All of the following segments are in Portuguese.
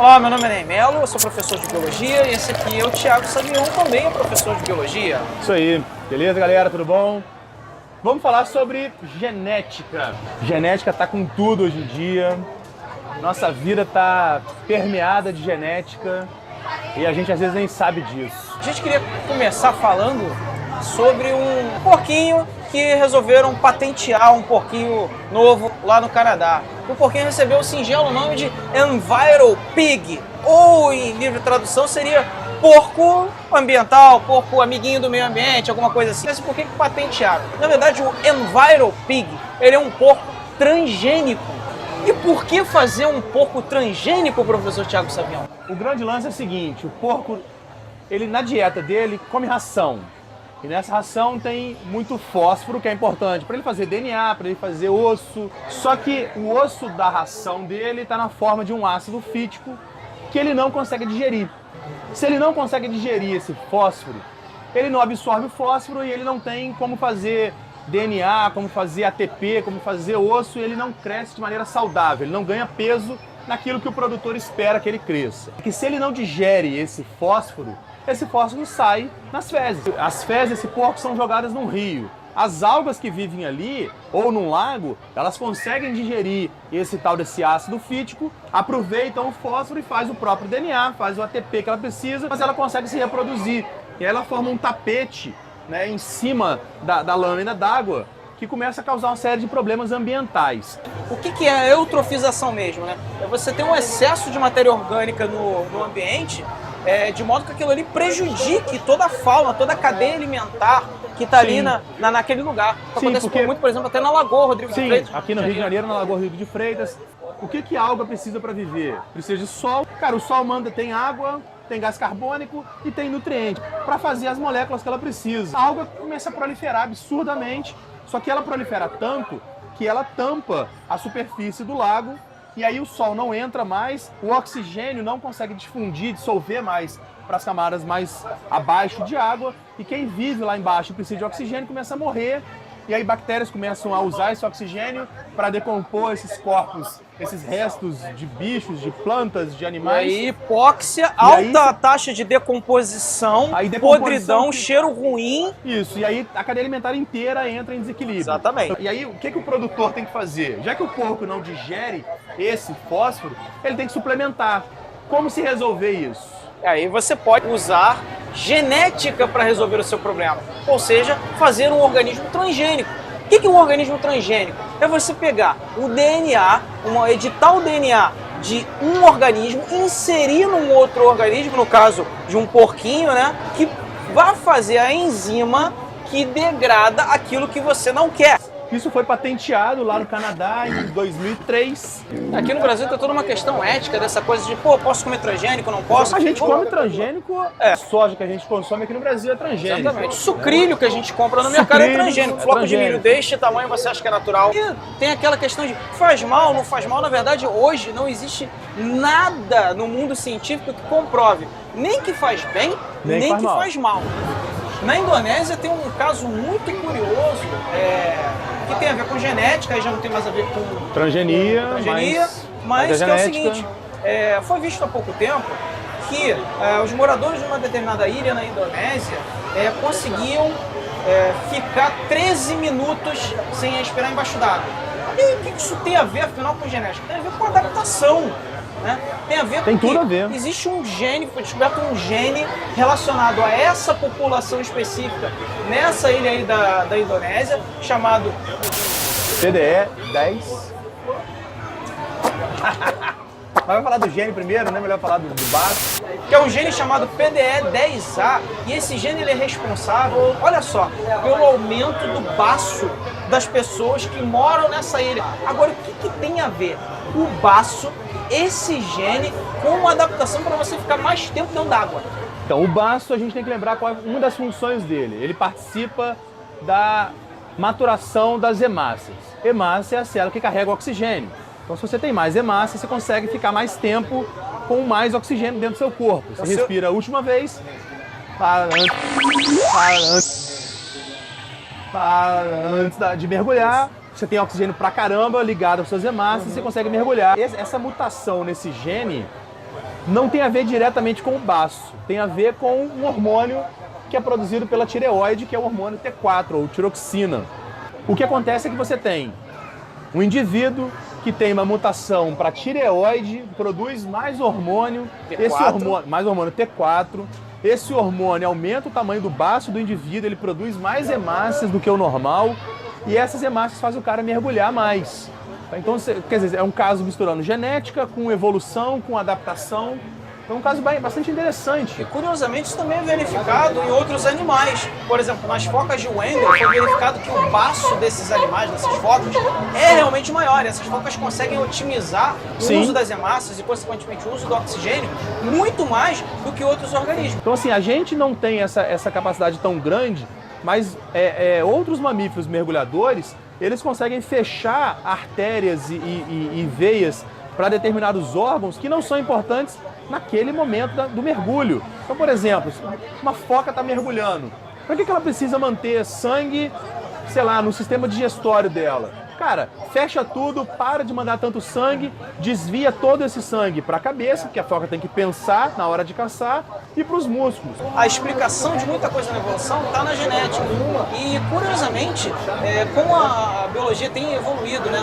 Olá, meu nome é Ney Melo, eu sou professor de Biologia e esse aqui é o Thiago Savion, também é professor de Biologia. Isso aí, beleza galera, tudo bom? Vamos falar sobre genética. Genética tá com tudo hoje em dia, nossa vida tá permeada de genética e a gente às vezes nem sabe disso. A gente queria começar falando sobre um porquinho que resolveram patentear, um porquinho novo lá no Canadá. O porquinho recebeu o singelo nome de Enviro Pig, ou em livre tradução seria porco ambiental, porco amiguinho do meio ambiente, alguma coisa assim. Mas por que patentearam? Na verdade, o Enviro Pig, ele é um porco transgênico. E por que fazer um porco transgênico, professor Thiago Savion? O grande lance é o seguinte, o porco, ele na dieta dele come ração. E nessa ração tem muito fósforo, que é importante para ele fazer DNA, para ele fazer osso. Só que o osso da ração dele está na forma de um ácido fítico que ele não consegue digerir. Se ele não consegue digerir esse fósforo, ele não absorve o fósforo e ele não tem como fazer DNA, como fazer ATP, como fazer osso, e ele não cresce de maneira saudável, ele não ganha peso naquilo que o produtor espera que ele cresça. Porque se ele não digere esse fósforo sai nas fezes. As fezes desse porco são jogadas num rio. As algas que vivem ali, ou num lago, elas conseguem digerir esse tal desse ácido fítico, aproveitam o fósforo e faz o próprio DNA, faz o ATP que ela precisa, mas ela consegue se reproduzir. E aí ela forma um tapete, né, em cima da lâmina d'água, que começa a causar uma série de problemas ambientais. O que é a eutrofização mesmo, né? É você ter um excesso de matéria orgânica no ambiente, de modo que aquilo ali prejudique toda a fauna, toda a cadeia alimentar que está ali naquele lugar. Isso acontece muito, por exemplo, até na Lagoa Rodrigo de Freitas. Aqui no Rio de Janeiro, na Lagoa Rodrigo de Freitas. O que a alga precisa para viver? Precisa de sol. Cara, o sol tem água, tem gás carbônico e tem nutriente para fazer as moléculas que ela precisa. A alga começa a proliferar absurdamente, só que ela prolifera tanto que ela tampa a superfície do lago. E aí o sol não entra mais, o oxigênio não consegue dissolver mais para as camadas mais abaixo de água, e quem vive lá embaixo e precisa de oxigênio começa a morrer, e aí bactérias começam a usar esse oxigênio para decompor esses corpos, esses restos de bichos, de plantas, de animais. E aí hipóxia, alta taxa de decomposição, podridão, cheiro ruim. Isso, e aí a cadeia alimentar inteira entra em desequilíbrio. Exatamente. E aí o que o produtor tem que fazer? Já que o porco não digere esse fósforo, ele tem que suplementar. Como se resolver isso? Aí você pode usar genética para resolver o seu problema, ou seja, fazer um organismo transgênico. O que é um organismo transgênico? É você pegar o DNA, editar o DNA de um organismo, inserir num outro organismo, no caso de um porquinho, né, que vai fazer a enzima que degrada aquilo que você não quer. Isso foi patenteado lá no Canadá em 2003. Aqui no Brasil tem toda uma questão ética dessa coisa de, posso comer transgênico, não posso? A gente come transgênico, soja que a gente consome aqui no Brasil é transgênico. Exatamente. Sucrilho que a gente compra no mercado é transgênico. Floco de milho deste tamanho você acha que é natural. E tem aquela questão de faz mal, não faz mal. Na verdade, hoje não existe nada no mundo científico que comprove nem que faz bem, nem que faz mal. Na Indonésia tem um caso muito curioso, que tem a ver com genética, aí já não tem mais a ver com transgenia, mas que é o seguinte, foi visto há pouco tempo que os moradores de uma determinada ilha na Indonésia conseguiam ficar 13 minutos sem respirar embaixo d'água. E o que isso tem a ver, afinal, com genética? Tem a ver com adaptação. Né? Tem a ver com tudo a ver. Existe um gene, foi descoberto um gene relacionado a essa população específica nessa ilha aí da Indonésia, chamado PDE-10. Mas vai falar do gene primeiro, né? Melhor falar do baço. Que é um gene chamado PDE-10A, e esse gene ele é responsável, olha só, pelo aumento do baço das pessoas que moram nessa ilha. Agora, o que tem a ver o baço, esse gene, com uma adaptação para você ficar mais tempo dentro d'água? Então, o baço, a gente tem que lembrar qual é uma das funções dele. Ele participa da maturação das hemácias. Hemácia é a célula que carrega o oxigênio. Então, se você tem mais hemácia, você consegue ficar mais tempo com mais oxigênio dentro do seu corpo. Você respira a última vez, para antes de mergulhar. Você tem oxigênio pra caramba ligado às suas hemácias, você consegue mergulhar. Essa mutação nesse gene não tem a ver diretamente com o baço, tem a ver com um hormônio que é produzido pela tireoide, que é o hormônio T4, ou tiroxina. O que acontece é que você tem um indivíduo que tem uma mutação para tireoide, produz mais hormônio, mais hormônio T4, esse hormônio aumenta o tamanho do baço do indivíduo, ele produz mais hemácias do que o normal, e essas hemácias fazem o cara mergulhar mais. Então, quer dizer, é um caso misturando genética com evolução, com adaptação. É um caso bastante interessante. E curiosamente isso também é verificado em outros animais. Por exemplo, nas focas de Wendell foi verificado que o baço desses animais, dessas focas, é realmente maior. E essas focas conseguem otimizar o uso das hemácias e, consequentemente, o uso do oxigênio muito mais do que outros organismos. Então, assim, a gente não tem essa capacidade tão grande, mas outros mamíferos mergulhadores, eles conseguem fechar artérias e veias para determinados órgãos que não são importantes naquele momento do mergulho. Então, por exemplo, uma foca está mergulhando. Para que ela precisa manter sangue, sei lá, no sistema digestório dela? Cara, fecha tudo, para de mandar tanto sangue, desvia todo esse sangue para a cabeça, porque a foca tem que pensar na hora de caçar, e para os músculos. A explicação de muita coisa na evolução está na genética. E, curiosamente, como a biologia tem evoluído, né?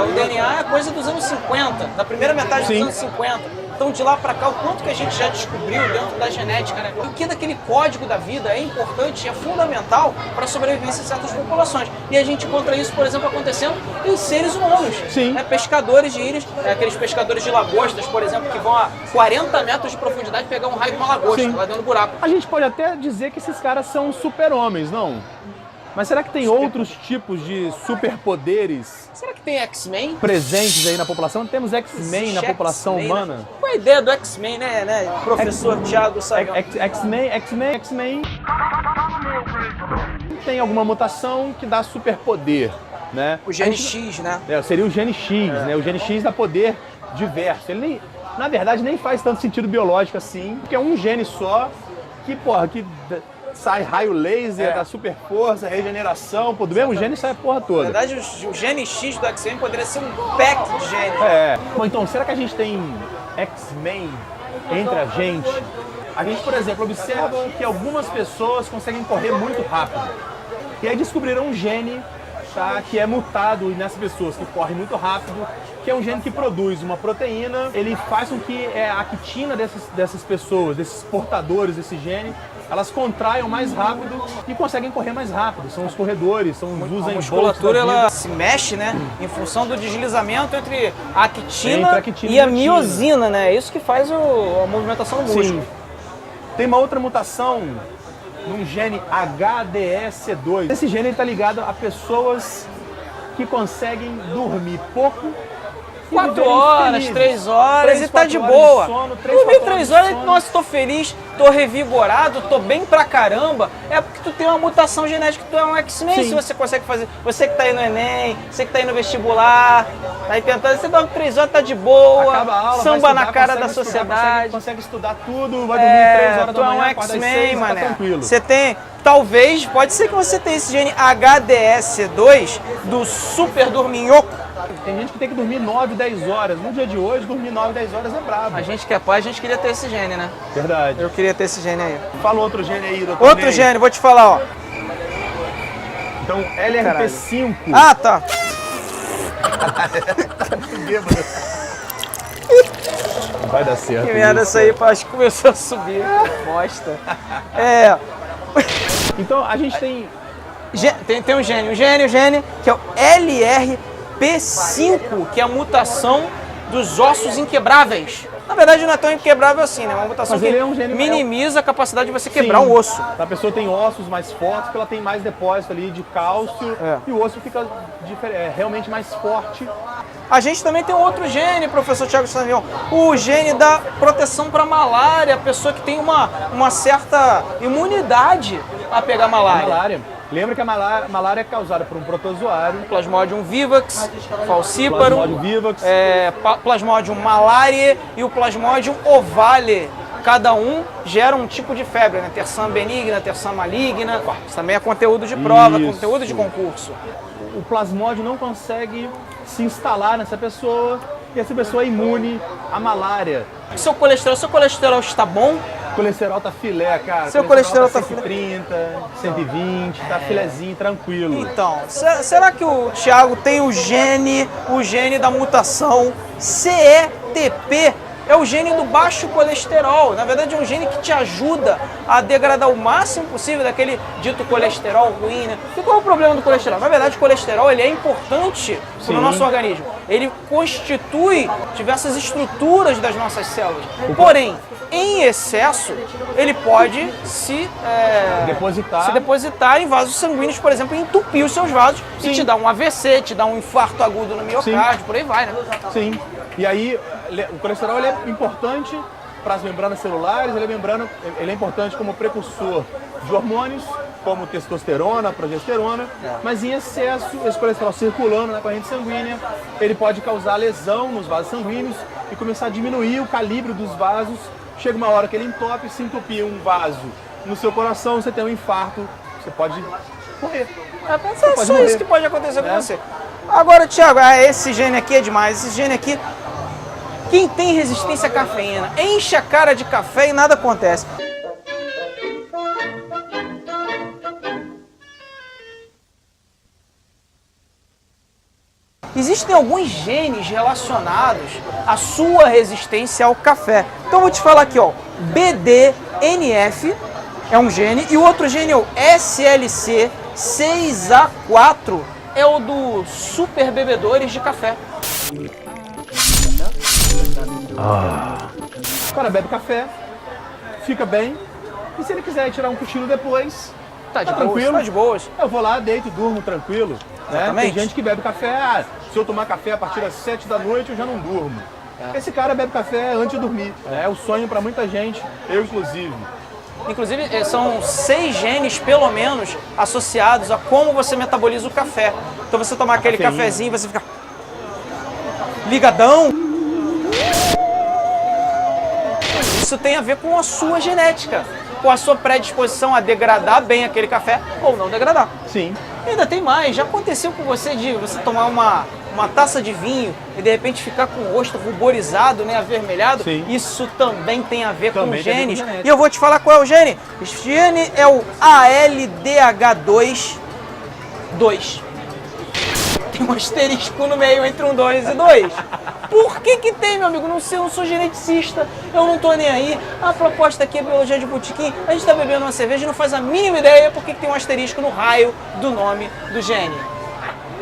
O DNA é coisa dos anos 50, da primeira metade dos anos 50. Então, de lá para cá, o quanto que a gente já descobriu dentro da genética, né? O que daquele código da vida é importante, é fundamental para a sobrevivência de certas populações. E a gente encontra isso, por exemplo, acontecendo em seres humanos. Sim. Pescadores de ilhas, aqueles pescadores de lagostas, por exemplo, que vão a 40 metros de profundidade pegar um raio de uma lagosta, lá dentro do buraco. A gente pode até dizer que esses caras são super-homens, não? Mas será que tem outros tipos de superpoderes? Será que tem X-Men? Presentes aí na população? Temos X-Men na população humana? Qual a ideia do X-Men, né? Professor Thiago Sagão. X-Men tem alguma mutação que dá superpoder, né? O gene X, né? Seria o gene X, né? O gene X dá poder diverso. Ele nem, na verdade, nem faz tanto sentido biológico assim, porque é um gene só que sai raio laser, dá super força, regeneração, do mesmo gene sai a porra toda. Na verdade, o gene X do X-Men poderia ser um pack de genes. Bom, então, será que a gente tem X-Men entre a gente? A gente, por exemplo, observa que algumas pessoas conseguem correr muito rápido. E aí descobriram um gene que é mutado nessas pessoas que correm muito rápido, que é um gene que produz uma proteína, ele faz com que a actina dessas pessoas, desses portadores desse gene, elas contraiam mais rápido e conseguem correr mais rápido. São os corredores, são os Usain Bolt. A musculatura ela se mexe, né? Em função do deslizamento entre a actina e a miosina, né? É isso que faz a movimentação do músculo. Sim. Tem uma outra mutação num gene HDS2. Esse gene está ligado a pessoas que conseguem dormir pouco. 4 horas, 3 horas e tá de boa. Dormir 3 horas, nossa, tô feliz, tô revigorado, tô bem pra caramba. É porque tu tem uma mutação genética, tu é um X-Men, se você consegue fazer. Você que tá aí no Enem, você que tá aí no vestibular, tá aí tentando, você dorme 3 horas, tá de boa, acaba a aula, samba estudar, na cara da sociedade. Consegue estudar tudo, vai dormir 3 horas da manhã, tu é um X-Men, mané. Tá tranquilo. Você tem, talvez, pode ser que você tenha esse gene HDS2 do super dorminhoco. Tem gente que tem que dormir 9, 10 horas. No dia de hoje, dormir 9, 10 horas é brabo. A gente que é pai, a gente queria ter esse gene, né? Verdade. Eu queria ter esse gene aí. Fala outro gene aí, doutor. Outro gene, vou te falar, ó. Então, LRP5. Ah, tá. Vai dar certo. Que merda essa aí, acho que começou a subir. Bosta. Então, a gente tem... Tem um gene, que é o LRP5, que é a mutação dos ossos inquebráveis. Na verdade não é tão inquebrável assim, né? É uma mutação que minimiza a capacidade de você quebrar o osso. A pessoa tem ossos mais fortes, porque ela tem mais depósito ali de cálcio e o osso fica realmente mais forte. A gente também tem outro gene, professor Thiago Sagão, o gene da proteção para malária, a pessoa que tem uma certa imunidade a pegar malária. Lembra que a malária é causada por um protozoário. Plasmodium vivax, falciparum, Plasmodium vivax, Plasmodium malariae e o Plasmodium ovale. Cada um gera um tipo de febre, né? Terção benigna, terção maligna. Isso também é conteúdo de prova, conteúdo de concurso. O plasmódio não consegue se instalar nessa pessoa e essa pessoa é imune à malária. Seu colesterol está bom? O colesterol tá filé, cara. Seu colesterol tá 130, 120, tá filezinho, tranquilo. Então, será que o Thiago tem o gene da mutação CETP? É o gene do baixo colesterol. Na verdade, é um gene que te ajuda a degradar o máximo possível daquele dito colesterol ruim, né? E qual é o problema do colesterol? Na verdade, o colesterol ele é importante para o nosso organismo. Ele constitui diversas estruturas das nossas células. Porém, em excesso, ele pode se depositar em vasos sanguíneos, por exemplo, e entupir os seus vasos e te dar um AVC, te dar um infarto agudo no miocárdio, por aí vai, né? Sim. E aí, o colesterol ele é importante para as membranas celulares, ele é importante como precursor de hormônios, como testosterona, progesterona, mas em excesso, esse colesterol circulando na corrente sanguínea, ele pode causar lesão nos vasos sanguíneos e começar a diminuir o calibre dos vasos. Chega uma hora que ele entope, se entupir um vaso no seu coração, você tem um infarto, você pode morrer. É só isso que pode acontecer com você. Agora, Thiago, esse gene aqui é demais, esse gene aqui... Quem tem resistência à cafeína, enche a cara de café e nada acontece. Existem alguns genes relacionados à sua resistência ao café. Então eu vou te falar aqui, ó, BDNF é um gene e o outro gene é o SLC6A4, é o do super bebedores de café. O cara bebe café, fica bem, e se ele quiser tirar um cochilo depois, tá tranquilo. Tá de boas. Eu vou lá, deito e durmo tranquilo. Né? Tem gente que bebe café, se eu tomar café a partir das 7 da noite eu já não durmo. Esse cara bebe café antes de dormir. É o sonho para muita gente, eu inclusive. Inclusive, são 6 genes, pelo menos, associados a como você metaboliza o café. Então você tomar aquele cafezinho, você fica ligadão. Isso tem a ver com a sua genética, com a sua predisposição a degradar bem aquele café ou não degradar. Sim. E ainda tem mais, já aconteceu com você de você tomar uma taça de vinho e de repente ficar com o rosto ruborizado, né, avermelhado? Sim. Isso também tem a ver com genes. E eu vou te falar qual é o gene. Esse gene é o ALDH2. Tem um asterisco no meio entre um 2 e 2. Por que que tem, meu amigo? Não sei, eu não sou geneticista, eu não tô nem aí. A proposta aqui é biologia de botequim. A gente tá bebendo uma cerveja e não faz a mínima ideia por que que tem um asterisco no raio do nome do gene.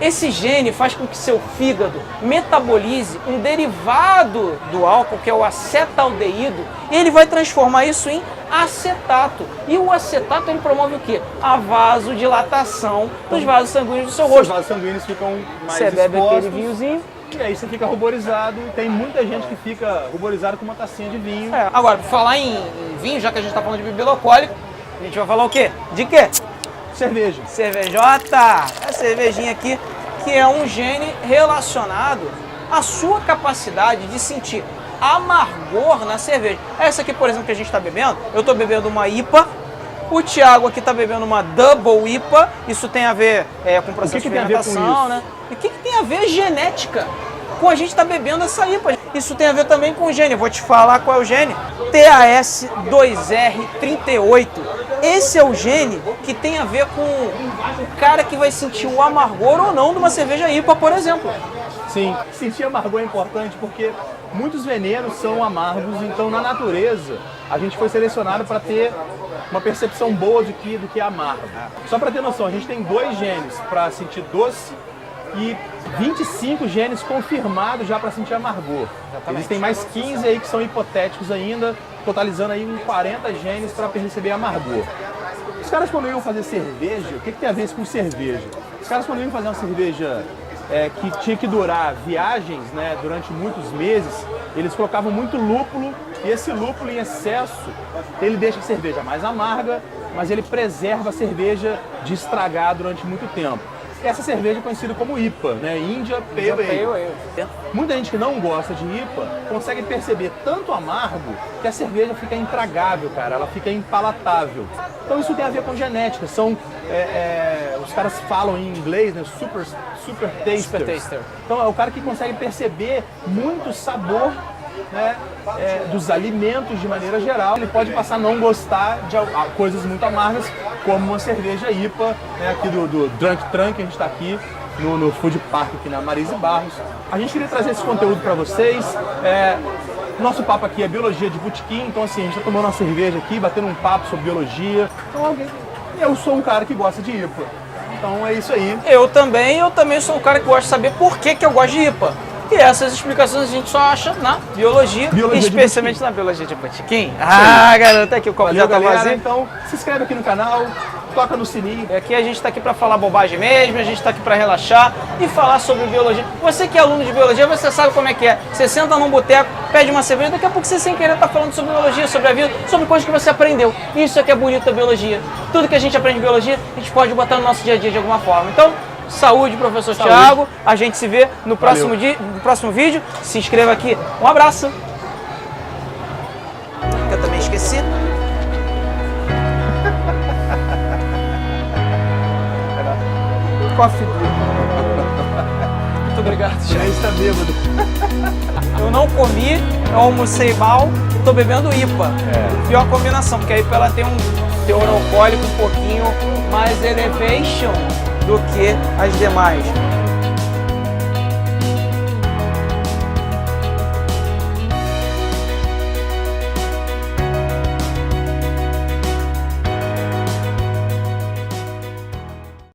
Esse gene faz com que seu fígado metabolize um derivado do álcool, que é o acetaldeído, e ele vai transformar isso em acetato. E o acetato ele promove o quê? A vasodilatação dos vasos sanguíneos do seu rosto. Os vasos sanguíneos ficam mais Você bebe expostos, aquele vinhozinho. E aí você fica ruborizado. Tem muita gente que fica ruborizado com uma tacinha de vinho. Agora, por falar em vinho, já que a gente tá falando de bebida alcoólica, a gente vai falar o quê? De quê? Cerveja. Cervejota! A cervejinha aqui, que é um gene relacionado à sua capacidade de sentir amargor na cerveja. Essa aqui, por exemplo, que a gente está bebendo, eu estou bebendo uma IPA, o Thiago aqui está bebendo uma Double IPA, isso tem a ver com o processo de fermentação, né? E o que tem a ver genética com a gente estar bebendo essa IPA? Isso tem a ver também com o gene, eu vou te falar qual é o gene, TAS2R38. Esse é o gene que tem a ver com o cara que vai sentir o amargor ou não de uma cerveja IPA, por exemplo. Sim, sentir amargor é importante porque muitos venenos são amargos, então na natureza a gente foi selecionado para ter uma percepção boa do que é amargo. Só para ter noção, a gente tem 2 genes para sentir doce e 25 genes confirmados já para sentir amargor. Exatamente. Existem mais 15 aí que são hipotéticos ainda, totalizando aí uns 40 genes para perceber amargor. Os caras quando iam fazer cerveja, o que tem a ver isso com cerveja? Os caras quando iam fazer uma cerveja que tinha que durar viagens, né, durante muitos meses, eles colocavam muito lúpulo, e esse lúpulo em excesso, ele deixa a cerveja mais amarga, mas ele preserva a cerveja de estragar durante muito tempo. Essa cerveja é conhecida como IPA, né? India Pale Ale. Muita gente que não gosta de IPA consegue perceber tanto amargo que a cerveja fica intragável, cara. Ela fica impalatável. Então isso tem a ver com genética. São os caras falam em inglês, né? Super taster. Super taster. Então é o cara que consegue perceber muito sabor, né, dos alimentos de maneira geral. Ele pode passar a não gostar de coisas muito amargas, como uma cerveja IPA, né, aqui do Drunk Trunk, a gente está aqui no Food Park, aqui na Marise Barros. A gente queria trazer esse conteúdo para vocês. Nosso papo aqui é biologia de botequim, então assim, a gente está tomando uma cerveja aqui, batendo um papo sobre biologia. Então eu sou um cara que gosta de IPA. Então é isso aí. Eu também sou um cara que gosta de saber por que eu gosto de IPA. E essas explicações a gente só acha na biologia especialmente na biologia de botequim. Ah, garoto, aqui o copo já tá vazio. Então se inscreve aqui no canal, toca no sininho. Aqui a gente está aqui para falar bobagem mesmo, a gente está aqui para relaxar e falar sobre biologia. Você que é aluno de biologia, você sabe como é que é. Você senta num boteco, pede uma cerveja, daqui a pouco você sem querer tá falando sobre biologia, sobre a vida, sobre coisas que você aprendeu. Isso é que é bonito da biologia. Tudo que a gente aprende de biologia, a gente pode botar no nosso dia a dia de alguma forma. Então, saúde, professor Thiago. A gente se vê no próximo vídeo. Se inscreva aqui. Um abraço. Eu também esqueci. Coffee. Muito obrigado, Thiago. Está bêbado. Eu não comi, eu almocei mal e tô bebendo IPA. Pior combinação, porque a IPA ela tem um teor alcoólico um pouquinho mais elevation do que as demais.